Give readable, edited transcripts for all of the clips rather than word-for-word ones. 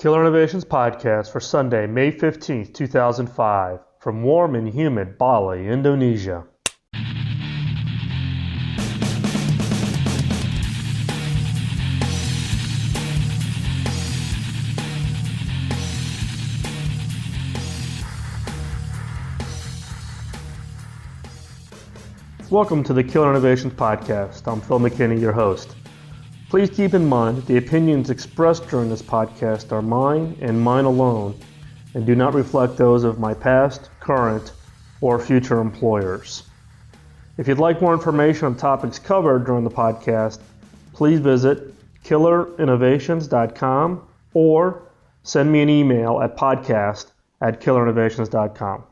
Killer Innovations Podcast for Sunday, May 15th, 2005, from warm and humid Bali, Indonesia. Welcome to the Killer Innovations Podcast. I'm Phil McKinney, your host. Please keep in mind that the opinions expressed during this podcast are mine and mine alone, and do not reflect those of my past, current, or future employers. If you'd like more information on topics covered during the podcast, please visit killerinnovations.com or send me an email at podcast@killerinnovations.com.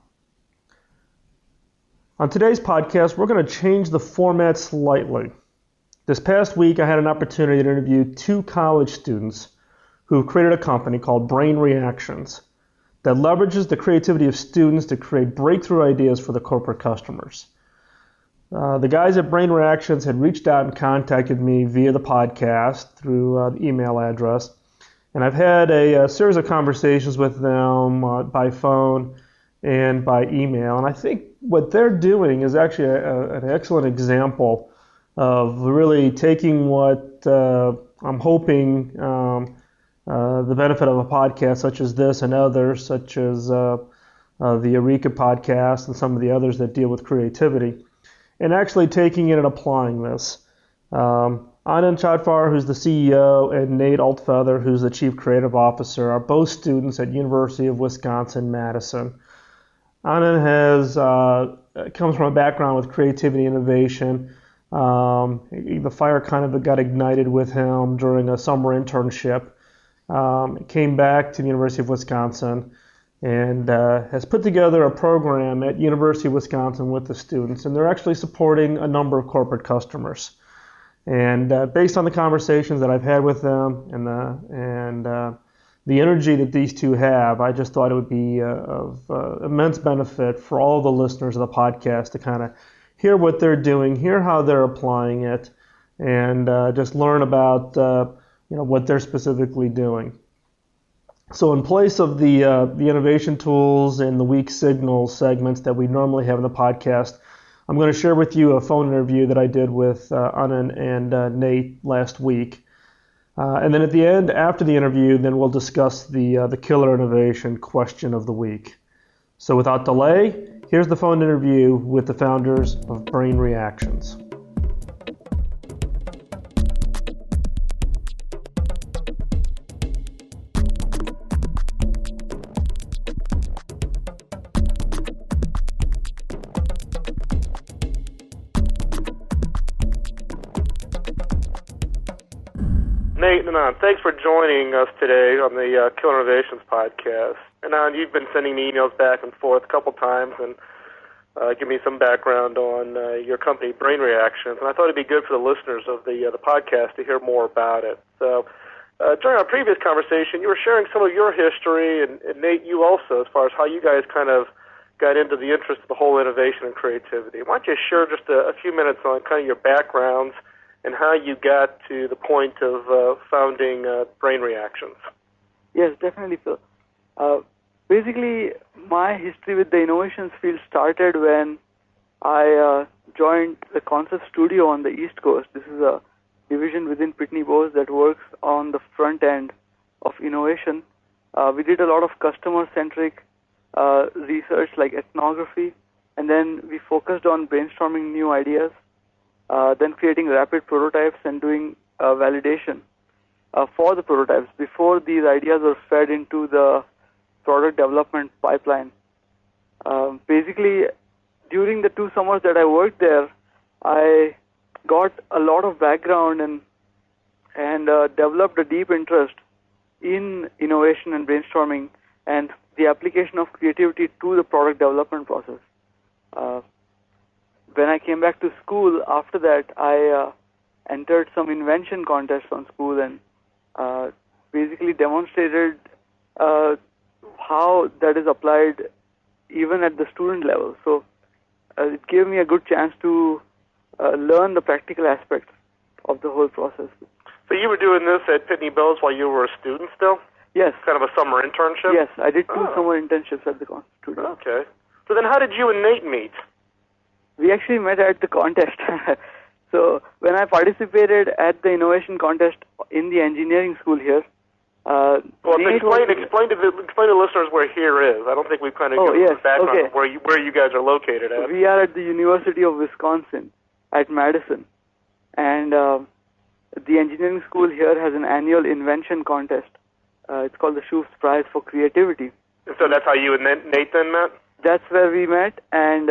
On today's podcast, we're going to change the format slightly. This past week, I had an opportunity to interview two college students who created a company called Brain Reactions that leverages the creativity of students to create breakthrough ideas for the corporate customers. The guys at Brain Reactions had reached out and contacted me via the podcast through the email address, and I've had a series of conversations with them by phone and by email, and I think what they're doing is actually an excellent example of really taking what I'm hoping the benefit of a podcast such as this and others, such as the Eureka podcast and some of the others that deal with creativity, and actually taking it and applying this. Anand Chadfar, who's the CEO, and Nate Altfeather, who's the Chief Creative Officer, are both students at University of Wisconsin-Madison. Anand comes from a background with creativity and innovation. The fire kind of got ignited with him during a summer internship. Came back to the University of Wisconsin and has put together a program at University of Wisconsin with the students, and they're actually supporting a number of corporate customers. And based on the conversations that I've had with them and the energy that these two have, I just thought it would be of immense benefit for all the listeners of the podcast to kind of hear what they're doing, hear how they're applying it, and just learn about what they're specifically doing. So in place of the innovation tools and the weak signals segments that we normally have in the podcast, I'm going to share with you a phone interview that I did with Anand and Nate last week. And then at the end, after the interview, then we'll discuss the killer innovation question of the week. So without delay, here's the phone interview with the founders of Brain Reactions. Nate and Anand, thanks for joining us today on the Killer Innovations podcast. And Anand, you've been sending me emails back and forth a couple times and give me some background on your company, Brain Reactions. And I thought it'd be good for the listeners of the podcast to hear more about it. So during our previous conversation, you were sharing some of your history, and Nate, you also, as far as how you guys kind of got into the interest of the whole innovation and creativity. Why don't you share just a few minutes on kind of your backgrounds and how you got to the point of founding Brain Reactions? Yes, definitely, Phil. Basically, my history with the innovations field started when I joined the Concept Studio on the East Coast. This is a division within Pitney Bowes that works on the front end of innovation. We did a lot of customer-centric research like ethnography, and then we focused on brainstorming new ideas, then creating rapid prototypes and doing validation for the prototypes before these ideas were fed into the product development pipeline. Basically, during the 2 summers that I worked there, I got a lot of background and developed a deep interest in innovation and brainstorming and the application of creativity to the product development process. When I came back to school after that, I entered some invention contests on school and basically demonstrated how that is applied even at the student level. So it gave me a good chance to learn the practical aspects of the whole process. So you were doing this at Pitney Bowes while you were a student still? Yes. Kind of a summer internship? Yes, I did 2 summer internships at the Concert Studio. Okay. So then how did you and Nate meet? We actually met at the contest. So when I participated at the innovation contest in the engineering school here, well, explain to the listeners where here is. I don't think we've kind of given the background of where you guys are located at. We are at the University of Wisconsin at Madison, and the engineering school here has an annual invention contest. It's called the Schoofs Prize for Creativity. And so that's how you and Nate then met? That's where we met, and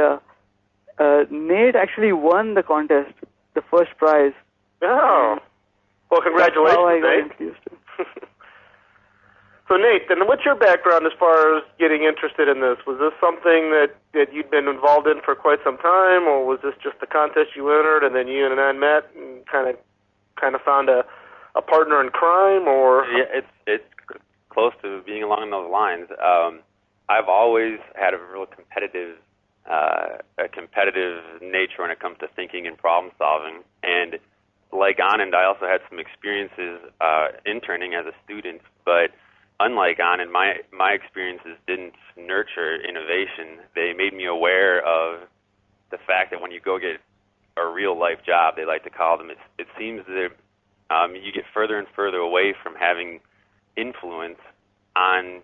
Nate actually won the contest, the first prize. Oh. Well, congratulations, That's how I got Nate. introduced to him. So, Nate, then what's your background as far as getting interested in this? Was this something that you'd been involved in for quite some time, or was this just a contest you entered and then you and I met and kind of found a partner in crime, or? Yeah, it's close to being along those lines. I've always had a real competitive nature when it comes to thinking and problem solving, and like Anand, I also had some experiences interning as a student, but unlike Anand, my experiences didn't nurture innovation. They made me aware of the fact that when you go get a real-life job, they like to call them, it seems that you get further and further away from having influence on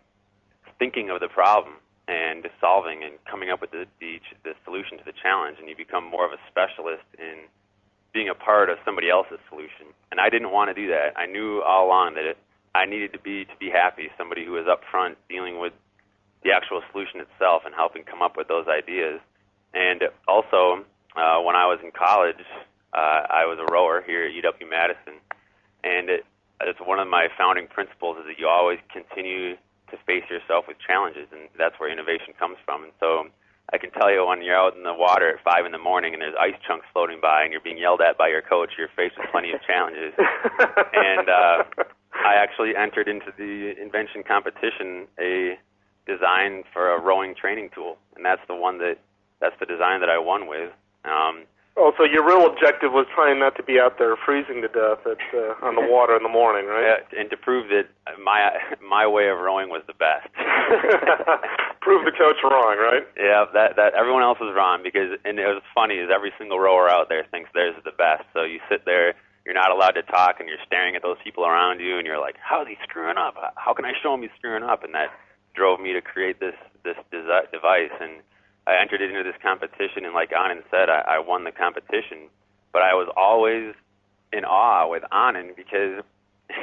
thinking of the problem and solving and coming up with the solution to the challenge, and you become more of a specialist in being a part of somebody else's solution. And I didn't want to do that. I knew all along that I needed to be happy, somebody who was up front dealing with the actual solution itself and helping come up with those ideas. And also, when I was in college, I was a rower here at UW-Madison, and it's one of my founding principles is that you always continue to face yourself with challenges, and that's where innovation comes from. And so I can tell you when you're out in the water at 5 in the morning and there's ice chunks floating by and you're being yelled at by your coach, you're faced with plenty of challenges. And I actually entered into the invention competition a design for a rowing training tool, and that's the design that I won with. So your real objective was trying not to be out there freezing to death on the water in the morning, right? Yeah, and to prove that my way of rowing was the best. Prove the coach wrong, right? Yeah, that everyone else was wrong, and it was funny, is every single rower out there thinks theirs is the best. So you sit there, you're not allowed to talk, and you're staring at those people around you, and you're like, how is he screwing up? How can I show him he's screwing up? And that drove me to create this device, and I entered it into this competition, and like Anand said, I won the competition. But I was always in awe with Anand because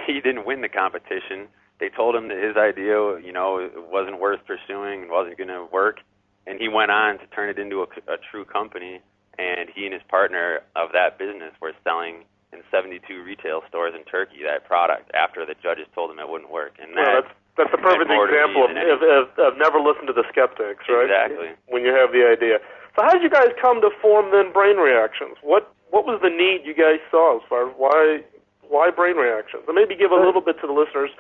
he didn't win the competition. They told him that his idea, it wasn't worth pursuing and wasn't going to work. And he went on to turn it into a true company, and he and his partner of that business were selling in 72 retail stores in Turkey that product after the judges told him it wouldn't work. And that's the perfect example of never listen to the skeptics, right? Exactly. When you have the idea. So how did you guys come to form then Brain Reactions? What was the need you guys saw as far as why Brain Reactions? And maybe give a little bit to the listeners,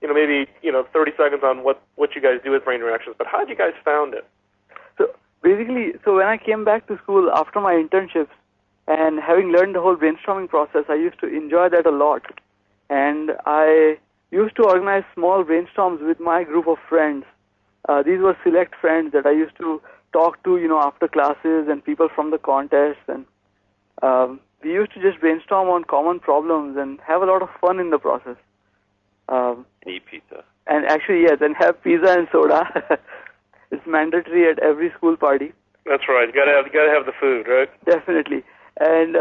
maybe 30 seconds on what you guys do with Brain Reactions. But how did you guys found it? So basically, when I came back to school after my internships and having learned the whole brainstorming process, I used to enjoy that a lot. And I used to organize small brainstorms with my group of friends. These were select friends that I used to talk to, after classes and people from the contest. And we used to just brainstorm on common problems and have a lot of fun in the process. Eat pizza. And actually, yes, and have pizza and soda. It's mandatory at every school party. That's right. You gotta have the food, right? Definitely. And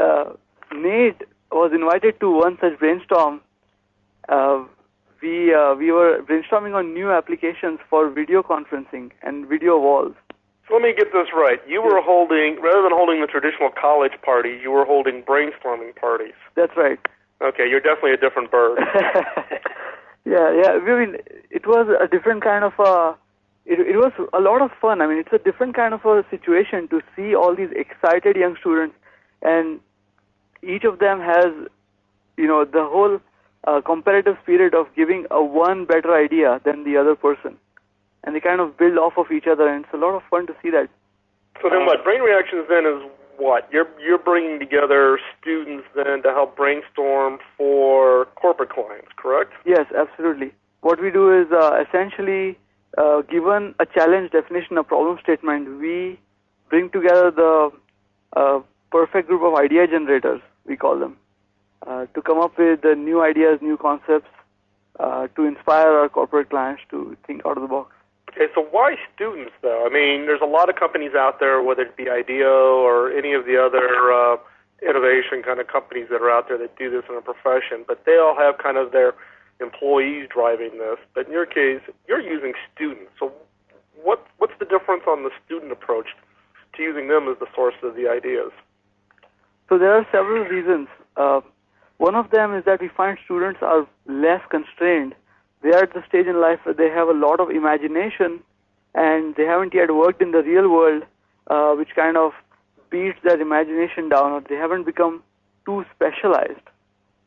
Nate was invited to one such brainstorm. We were brainstorming on new applications for video conferencing and video walls. So let me get this right. You were holding, rather than holding the traditional college parties, you were holding brainstorming parties. That's right. Okay, you're definitely a different bird. Yeah. I mean, it was a different kind of it was a lot of fun. I mean, it's a different kind of a situation to see all these excited young students, and each of them has, the whole comparative spirit of giving one better idea than the other person. And they kind of build off of each other, and it's a lot of fun to see that. So then what? Brain Reactions then is what? You're bringing together students then to help brainstorm for corporate clients, correct? Yes, absolutely. what we do is essentially, given a challenge definition, a problem statement, we bring together the perfect group of idea generators, we call them, to come up with new ideas, new concepts, to inspire our corporate clients to think out of the box. Okay, so why students, though? I mean, there's a lot of companies out there, whether it be IDEO or any of the other innovation kind of companies that are out there that do this in a profession, but they all have kind of their employees driving this. But in your case, you're using students. So what's the difference on the student approach to using them as the source of the ideas? So there are several reasons. One of them is that we find students are less constrained. They are at the stage in life where they have a lot of imagination and they haven't yet worked in the real world, which kind of beats their imagination down, or they haven't become too specialized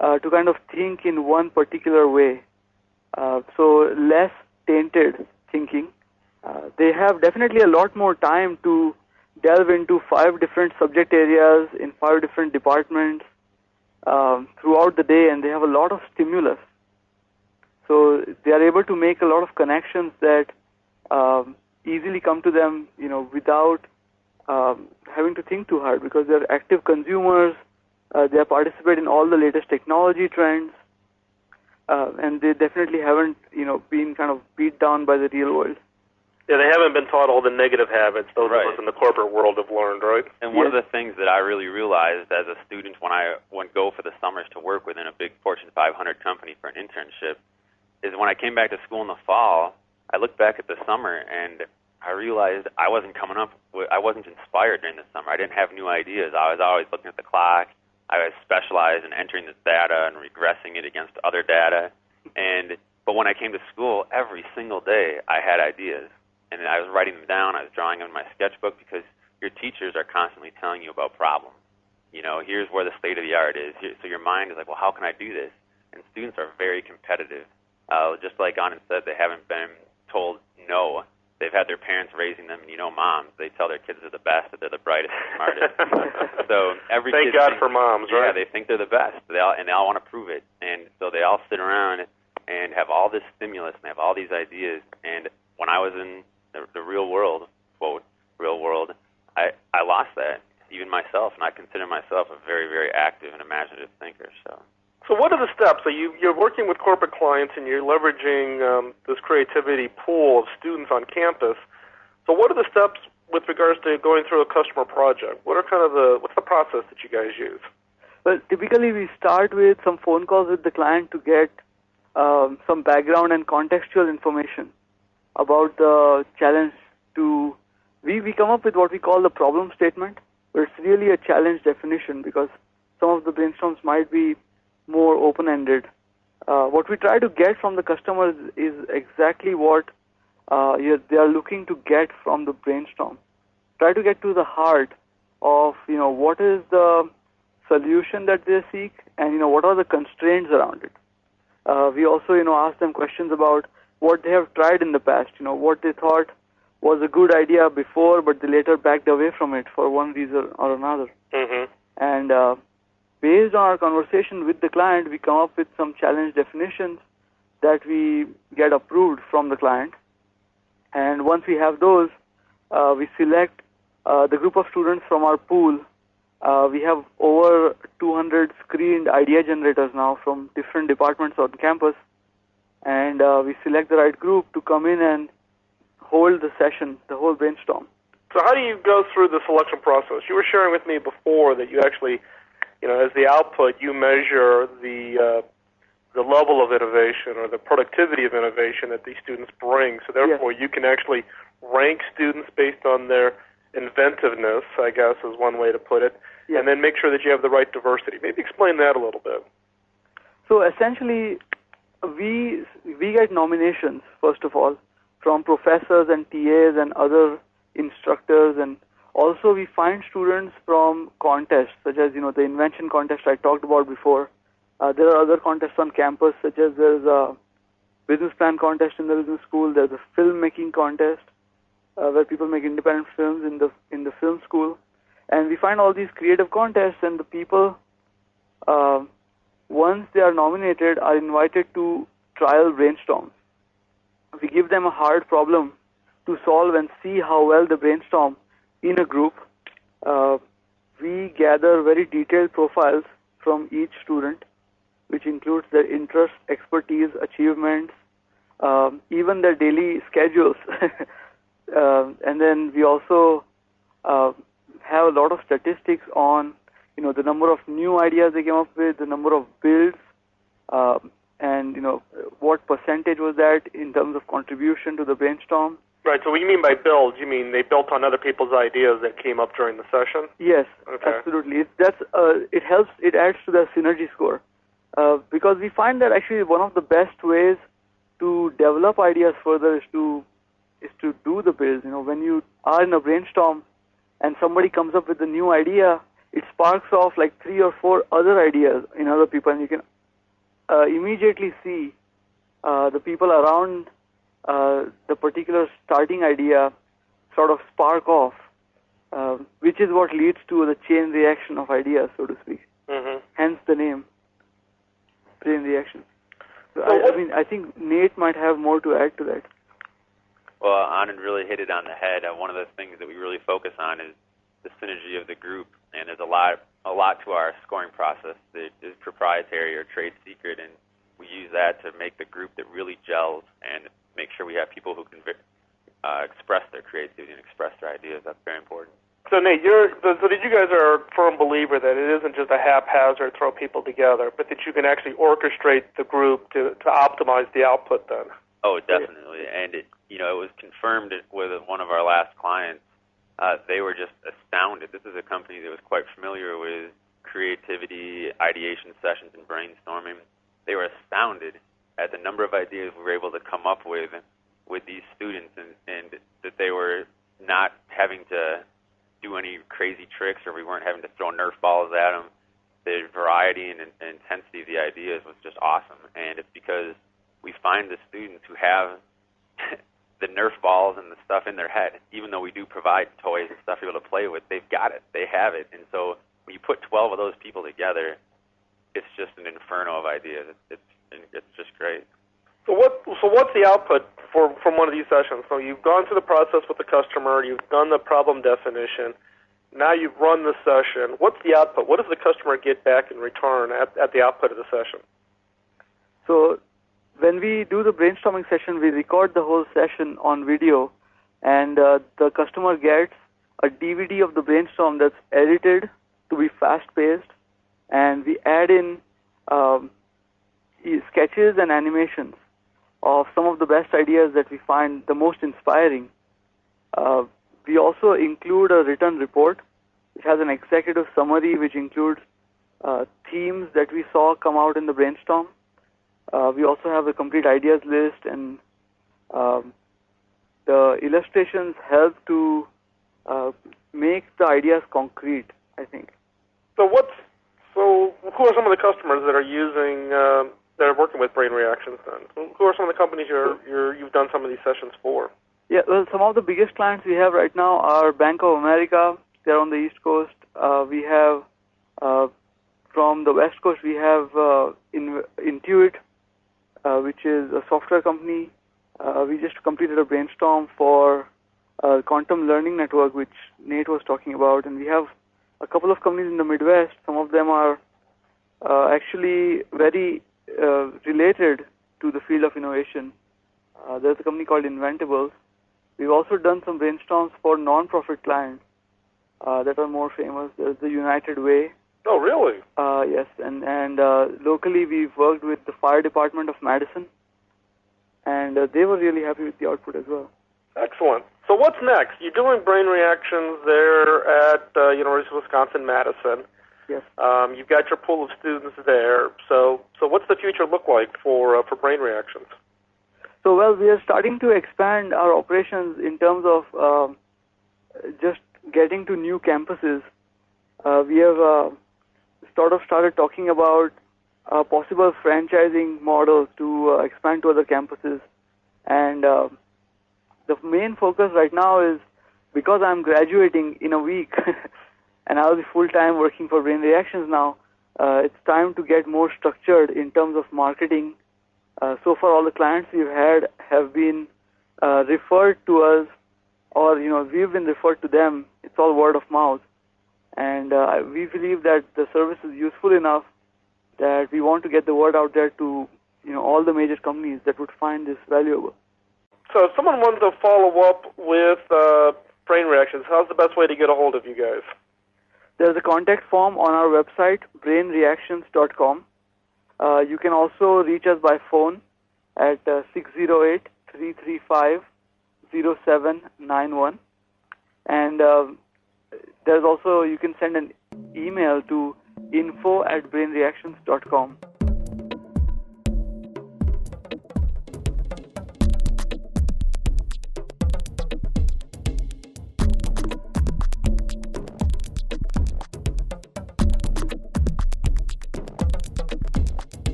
to kind of think in one particular way. So less tainted thinking. They have definitely a lot more time to delve into 5 different subject areas in 5 different departments throughout the day, and they have a lot of stimulus. So they are able to make a lot of connections that easily come to them, without having to think too hard, because they're active consumers. They participate in all the latest technology trends, and they definitely haven't, been kind of beat down by the real world. Yeah, they haven't been taught all the negative habits those of us in the corporate world have learned, right? And one of the things that I really realized as a student when I went go for the summers to work within a big Fortune 500 company for an internship is when I came back to school in the fall, I looked back at the summer and I realized I wasn't inspired during the summer. I didn't have new ideas. I was always looking at the clock. I was specialized in entering this data and regressing it against other data. But when I came to school, every single day I had ideas. And I was writing them down. I was drawing them in my sketchbook because your teachers are constantly telling you about problems. Here's where the state of the art is. So your mind is like, well, how can I do this? And students are very competitive. Just like Anand said, they haven't been told no. They've had their parents raising them. Moms, they tell their kids they're the best, that they're the brightest and smartest. So every Thank God for moms, right? Yeah, they think they're the best. They all want to prove it. And so they all sit around and have all this stimulus and have all these ideas. And when I was in the real world, quote, real world, I lost that, even myself, and I consider myself a very, very active and imaginative thinker. So what are the steps? So you're working with corporate clients and you're leveraging this creativity pool of students on campus. So what are the steps with regards to going through a customer project? What's the process that you guys use? Well, typically we start with some phone calls with the client to get some background and contextual information about the challenge. We come up with what we call the problem statement, but it's really a challenge definition because some of the brainstorms might be more open-ended. What we try to get from the customers is exactly what they are looking to get from the brainstorm. Try to get to the heart of what is the solution that they seek, and what are the constraints around it. We also ask them questions about what they have tried in the past, what they thought was a good idea before, but they later backed away from it for one reason or another. Mm-hmm. And based on our conversation with the client, we come up with some challenge definitions that we get approved from the client. And once we have those, we select the group of students from our pool. We have over 200 screened idea generators now from different departments on campus. And we select the right group to come in and hold the session, the whole brainstorm. So how do you go through the selection process? You were sharing with me before that you actually, as the output, you measure the level of innovation or the productivity of innovation that these students bring. So therefore, you can actually rank students based on their inventiveness, I guess is one way to put it, and then make sure that you have the right diversity. Maybe explain that a little bit. So essentially, we get nominations, first of all, from professors and TAs and other instructors, and also we find students from contests, such as, the invention contest I talked about before. There are other contests on campus, such as there's a business plan contest in the business school, there's a filmmaking contest, where people make independent films in the film school. And we find all these creative contests, and the people, once they are nominated, are invited to trial brainstorms. we give them a hard problem to solve and see how well they brainstorm in a group. We gather very detailed profiles from each student, which includes their interests, expertise, achievements, even their daily schedules. And then we also have a lot of statistics on, the number of new ideas they came up with, the number of builds, and what percentage was that in terms of contribution to the brainstorm. Right, so what you mean by build, you mean they built on other people's ideas that came up during the session? Yes, okay. Absolutely. It helps, it adds to the synergy score. Because we find that actually one of the best ways to develop ideas further is to do the builds. When you are in a brainstorm and somebody comes up with a new idea, it sparks off like 3 or 4 other ideas in other people, and you can immediately see the people around the particular starting idea sort of spark off, which is what leads to the chain reaction of ideas, so to speak. Mm-hmm. Hence the name, chain reaction. So I think Nate might have more to add to that. Well, Anand really hit it on the head. One of the things that we really focus on is the synergy of the group, and there's a lot to our scoring process that is proprietary or trade secret, and we use that to make the group that really gels and make sure we have people who can express their creativity and express their ideas. That's very important. So, Nate, you guys are a firm believer that it isn't just a haphazard throw people together, but that you can actually orchestrate the group to optimize the output then. Oh, definitely. And it was confirmed with one of our last clients. They were just astounded. This is a company that was quite familiar with creativity, ideation sessions, and brainstorming. They were astounded at the number of ideas we were able to come up with these students, and that they were not having to do any crazy tricks, or we weren't having to throw Nerf balls at them. The variety and intensity of the ideas was just awesome, and it's because we find the students who have the Nerf balls and the stuff in their head. Even though we do provide toys and stuff for people to play with, they've got it. They have it. And so when you put 12 of those people together, it's just an inferno of ideas. It's just great. So what's the output from one of these sessions? So you've gone through the process with the customer, you've done the problem definition, now you've run the session. What's the output? What does the customer get back in return at the output of the session? So when we do the brainstorming session, we record the whole session on video, and the customer gets a DVD of the brainstorm that's edited to be fast-paced, and we add in sketches and animations of some of the best ideas that we find the most inspiring. We also include a written report which has an executive summary which includes themes that we saw come out in the brainstorm. We also have a complete ideas list, and the illustrations help to make the ideas concrete, I think. So who are some of the customers that are using that are working with Brain Reactions then? Who are some of the companies you've done some of these sessions for? Yeah, well, some of the biggest clients we have right now are Bank of America. They're on the East Coast. We have from the West Coast we have Intuit, which is a software company. We just completed a brainstorm for Quantum Learning Network, which Nate was talking about, and we have a couple of companies in the Midwest. Some of them are actually very related to the field of innovation. There's a company called Inventables. We've also done some brainstorms for non-profit clients that are more famous. There's the United Way. Oh, really? Yes, and locally we've worked with the Fire Department of Madison, and they were really happy with the output as well. Excellent. So what's next? You're doing Brain Reactions there at University of Wisconsin-Madison. Yes. You've got your pool of students there. So what's the future look like for Brain Reactions? So, well, we are starting to expand our operations in terms of just getting to new campuses. We have sort of started talking about a possible franchising model to expand to other campuses. And the main focus right now is, because I'm graduating in a week and I'll be full-time working for Brain Reactions now, it's time to get more structured in terms of marketing. So far, all the clients we've had have been referred to us, or we've been referred to them. It's all word of mouth, and we believe that the service is useful enough that we want to get the word out there to all the major companies that would find this valuable. So if someone wanted to follow up with Brain Reactions, how's the best way to get a hold of you guys? There's a contact form on our website, brainreactions.com. You can also reach us by phone at 608-335-0791. And there's also, you can send an email to info@brainreactions.com.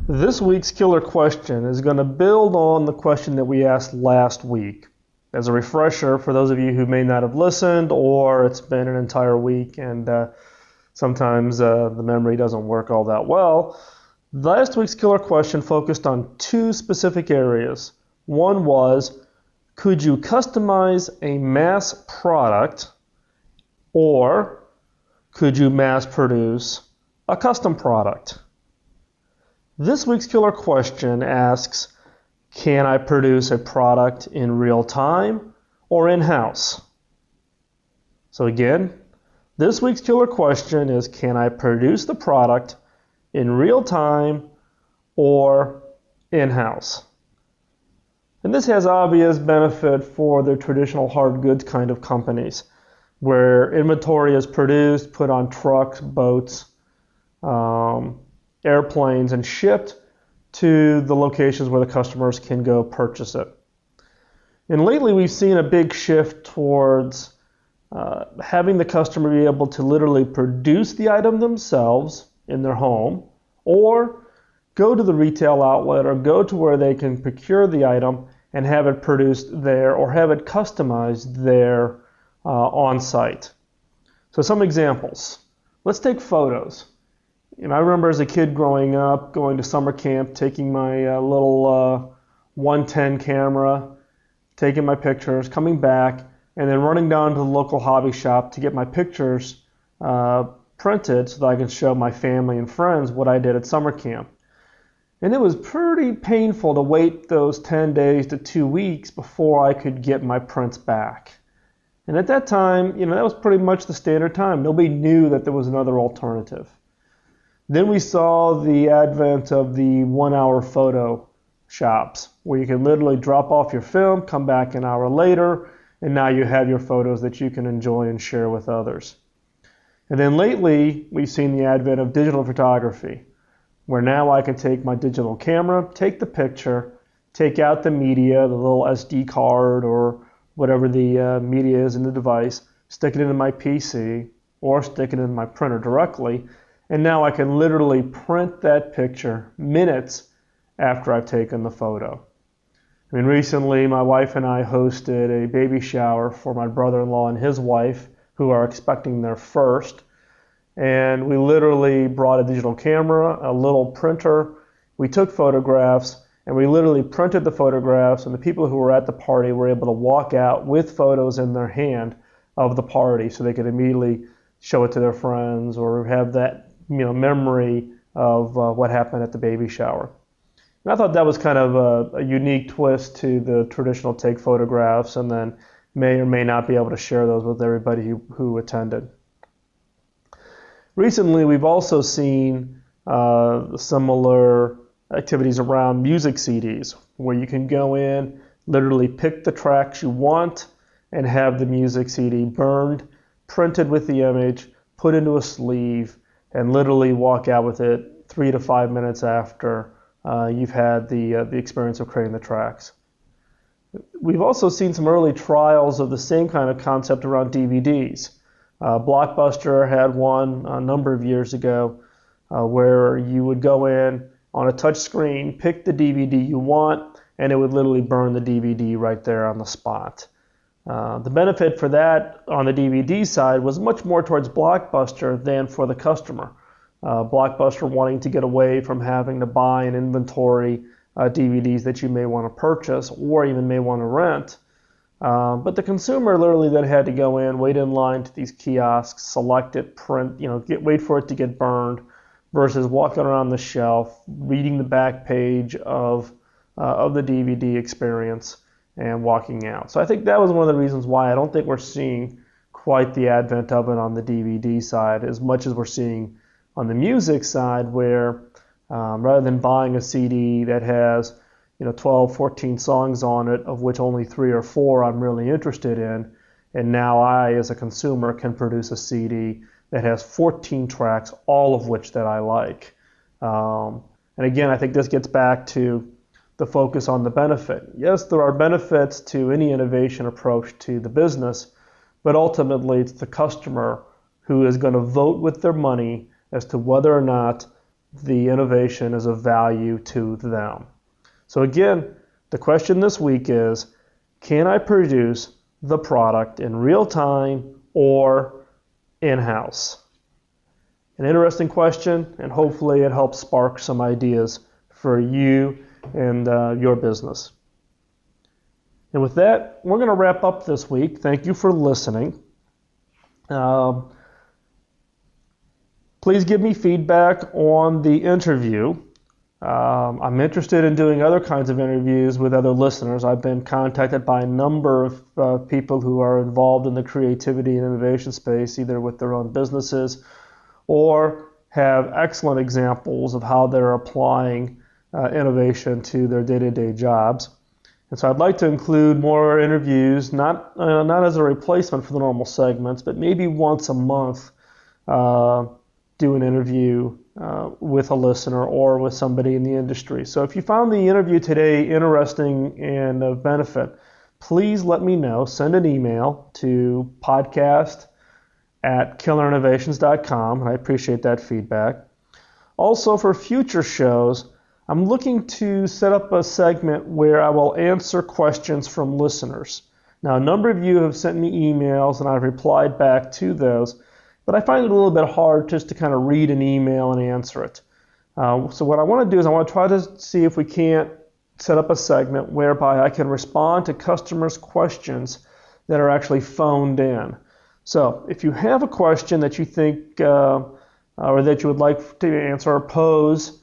This week's killer question is going to build on the question that we asked last week. As a refresher, for those of you who may not have listened, or it's been an entire week and sometimes the memory doesn't work all that well, last week's killer question focused on two specific areas. One was, could you customize a mass product, or could you mass produce a custom product? This week's killer question asks, can I produce a product in real time or in-house? So again, this week's killer question is, can I produce the product in real time or in-house? And this has obvious benefit for the traditional hard goods kind of companies, where inventory is produced, put on trucks, boats, airplanes, and shipped to the locations where the customers can go purchase it. And lately we've seen a big shift towards having the customer be able to literally produce the item themselves in their home, or go to the retail outlet or go to where they can procure the item and have it produced there, or have it customized there on site. So some examples. Let's take photos. I remember as a kid growing up, going to summer camp, taking my little 110 camera, taking my pictures, coming back, and then running down to the local hobby shop to get my pictures printed so that I could show my family and friends what I did at summer camp. And it was pretty painful to wait those 10 days to 2 weeks before I could get my prints back. And at that time, that was pretty much the standard time. Nobody knew that there was another alternative. Then we saw the advent of the 1-hour photo shops, where you can literally drop off your film, come back an hour later, and now you have your photos that you can enjoy and share with others. And then lately, we've seen the advent of digital photography, where now I can take my digital camera, take the picture, take out the media, the little SD card or whatever the media is in the device, stick it into my PC, or stick it in my printer directly, and now I can literally print that picture minutes after I've taken the photo. Recently my wife and I hosted a baby shower for my brother-in-law and his wife, who are expecting their first. And we literally brought a digital camera, a little printer. We took photographs, and we literally printed the photographs, and the people who were at the party were able to walk out with photos in their hand of the party so they could immediately show it to their friends or have that memory of what happened at the baby shower. And I thought that was kind of a unique twist to the traditional take photographs and then may or may not be able to share those with everybody who attended. Recently, we've also seen similar activities around music CDs, where you can go in, literally pick the tracks you want, and have the music CD burned, printed with the image, put into a sleeve, and literally walk out with it 3 to 5 minutes after you've had the experience of creating the tracks. We've also seen some early trials of the same kind of concept around DVDs. Blockbuster had one a number of years ago where you would go in on a touch screen, pick the DVD you want, and it would literally burn the DVD right there on the spot. The benefit for that on the DVD side was much more towards Blockbuster than for the customer. Blockbuster wanting to get away from having to buy and inventory DVDs that you may want to purchase or even may want to rent. But the consumer literally then had to go in, wait in line to these kiosks, select it, print, wait for it to get burned, versus walking around the shelf, reading the back page of the DVD experience and walking out. So I think that was one of the reasons why I don't think we're seeing quite the advent of it on the DVD side as much as we're seeing on the music side, where rather than buying a CD that has 12, 14 songs on it, of which only 3 or 4 I'm really interested in, and now I, as a consumer, can produce a CD that has 14 tracks, all of which that I like. And again, I think this gets back to the focus on the benefit. Yes, there are benefits to any innovation approach to the business, but ultimately it's the customer who is going to vote with their money as to whether or not the innovation is of value to them. So again, the question this week is, can I produce the product in real time or in-house? An interesting question, and hopefully it helps spark some ideas for you and your business. And with that, we're going to wrap up this week. Thank you for listening. Please give me feedback on the interview. I'm interested in doing other kinds of interviews with other listeners. I've been contacted by a number of people who are involved in the creativity and innovation space, either with their own businesses or have excellent examples of how they're applying innovation to their day-to-day jobs. And so I'd like to include more interviews, not as a replacement for the normal segments, but maybe once a month, do an interview with a listener or with somebody in the industry. So if you found the interview today interesting and of benefit, please let me know. Send an email to podcast@killerinnovations.com, and I appreciate that feedback. Also, for future shows, I'm looking to set up a segment where I will answer questions from listeners. Now, a number of you have sent me emails, and I've replied back to those, but I find it a little bit hard just to kind of read an email and answer it. So what I want to do is I want to try to see if we can't set up a segment whereby I can respond to customers' questions that are actually phoned in. So if you have a question that you think or that you would like to answer or pose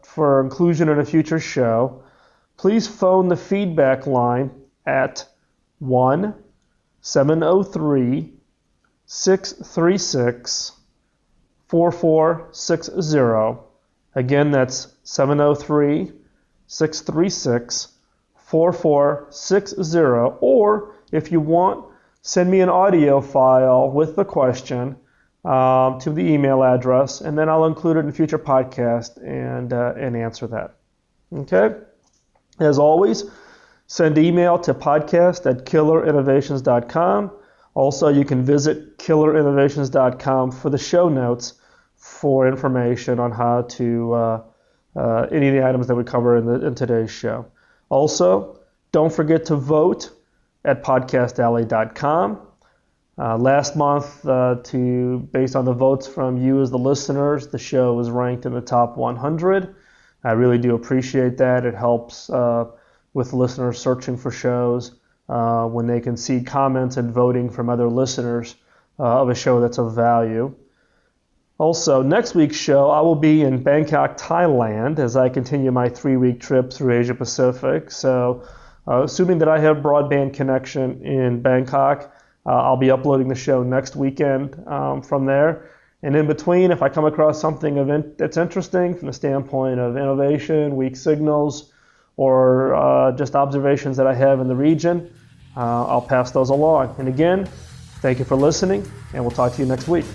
for inclusion in a future show, please phone the feedback line at 1-703-636-4460. Again, that's 703-636-4460. Or if you want, send me an audio file with the question to the email address, and then I'll include it in a future podcast and answer that. Okay? As always, send email to podcast@killerinnovations.com. Also, you can visit killerinnovations.com for the show notes for information on how to any of the items that we cover in today's show. Also, don't forget to vote at podcastalley.com. Last month, based on the votes from you as the listeners, the show was ranked in the top 100. I really do appreciate that. It helps with listeners searching for shows when they can see comments and voting from other listeners of a show that's of value. Also, next week's show, I will be in Bangkok, Thailand, as I continue my 3-week trip through Asia Pacific. So, assuming that I have broadband connection in Bangkok, I'll be uploading the show next weekend from there. And in between, if I come across something that's interesting from the standpoint of innovation, weak signals, or just observations that I have in the region, I'll pass those along. And again, thank you for listening, and we'll talk to you next week.